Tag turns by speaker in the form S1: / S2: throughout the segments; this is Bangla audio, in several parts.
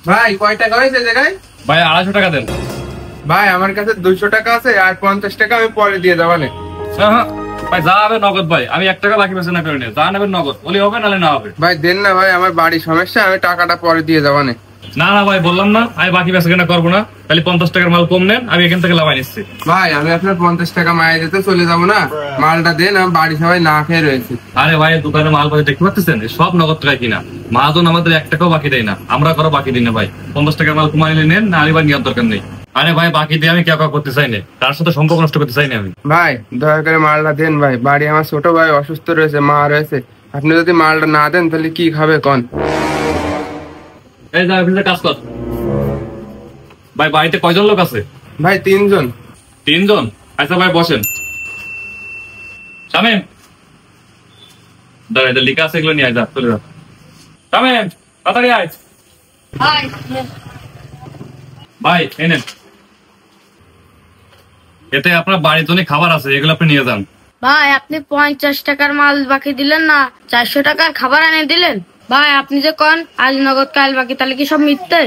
S1: ভাই কয় টাকা হয়েছে জায়গায়?
S2: ভাই 250 টাকা দেন।
S1: ভাই আমার কাছে 200 টাকা আছে, আর 50 টাকা আমি পরে দিয়ে যাবানে।
S2: ভাই যা হবে নগদ ভাই, আমি 1 টাকা বাকি পেছে না পেরে যা নেবেন নগদ, বলি হবে নালে না হবে।
S1: ভাই দেন না ভাই, আমার বাড়ির সমস্যা, আমি টাকাটা পরে দিয়ে যাবানে।
S2: না না ভাই বললাম না, আমি বাকি বেচা কেনা করবো না, তাহলে 50 টাকার মাল কম নেন, আমি এখান থেকে লাভাই নিচ্ছি।
S1: ভাই আমি আপনার 50 টাকা মায়ে দিতে চলে যাবো না, মালটা দেন, আমি বাড়ি সবাই না খেয়ে রয়েছি।
S2: আরে ভাই দোকানে মাল পাশে দেখতে পাচ্ছেন সব নগদ টাকা কিনা, মাহাজন আমাদের 1 টাকাও বাকি দেয় না, আমরা করো বাকি দিই না ভাই। 50 টাকার মাল কমাইলে নেন, না আলিবার নেওয়ার দরকার নেই। আরে ভাই বাকি দিয়ে আমি কেউ করতে চাই না, তার সাথে সম্পর্ক নষ্ট করতে চাই না আমি।
S1: ভাই দয়া করে মালটা দেন ভাই, বাড়ি আমার ছোট ভাই অসুস্থ রয়েছে, মা রয়েছে, আপনি যদি মালটা না দেন তাহলে কি খাবে কোন?
S2: এই যা অফিসে কাজ কর। ভাই বাড়িতে কয়জন লোক আছে?
S1: ভাই 3 জন।
S2: 3 জন? আচ্ছা ভাই বসেন। শামিম দাঁড়া, এটা লিখা আছে, এগুলো নিয়ে আয়, যা চলে যা। শামিম তাড়াতাড়ি আয়। ভাই এই নেন, এতে আপনার বাড়ির জন্য খাবার আছে, এগুলো আপনি নিয়ে যান।
S3: ভাই আপনি 50 টাকার মাল বাকি দিলেন না, 400 টাকার খাবার এনে দিলেন। ভাই আপনি যে কোন আজ নগদ কাল বাকি, তাহলে কি সব মিথ্যে?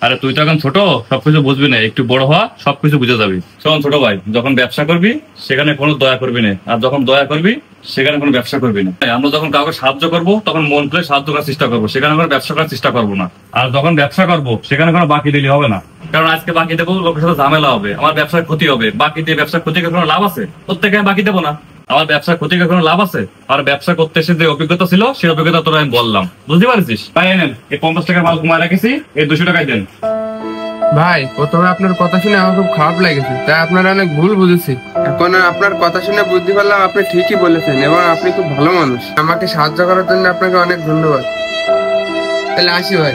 S2: আরে তুই তো এখন ছোট, সবকিছু বুঝবি না, একটু বড় হওয়া সবকিছু বুঝে যাবি। শোন ছোট ভাই, যখন ব্যবসা করবি সেখানে কোনো দয়া করবি না, আর যখন দয়া করবি সেখানে কোনো ব্যবসা করবি না। আমরা যখন কাউকে সাহায্য করবো তখন মন করে সাহায্য করার চেষ্টা করবো, সেখানে কোনো ব্যবসা করার চেষ্টা করবো না। আর যখন ব্যবসা করবো সেখানে কোনো বাকি দিলে হবে না, কারণ আজকে বাকি দেবো লোকের সাথে ঝামেলা হবে, আমার ব্যবসার ক্ষতি হবে। বাকি দিয়ে ব্যবসার ক্ষতি কোনো লাভ আছে? প্রত্যেকে আমি বাকি দেবো না, আমার ব্যবসার ক্ষতি কোনো লাভ আছে? আর ব্যবসা করতে এসে যে অভিজ্ঞতা ছিল সেই অভিজ্ঞতা তোরা আমি বললাম, বুঝতে পারছিস? তাই নেন, এই 50 টাকার মাল কমায় রেখেছি, এই 200 টাকায় দেন।
S1: ভাই প্রথমে আপনার কথা শুনে আমার খুব খারাপ লেগেছে, তাই আপনারা অনেক ভুল বুঝেছি। এখন আপনার কথা শুনে বুঝতে পারলাম আপনি ঠিকই বলেছেন, এবং আপনি খুব ভালো মানুষ। আমাকে সাহায্য করার জন্য আপনাকে অনেক ধন্যবাদ। তাহলে আসি ভাই।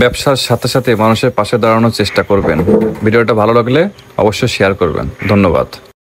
S4: ব্যবসার সাথে সাথে মানুষের পাশে দাঁড়ানোর চেষ্টা করবেন। ভিডিওটা ভালো লাগলে অবশ্যই শেয়ার করবেন। ধন্যবাদ।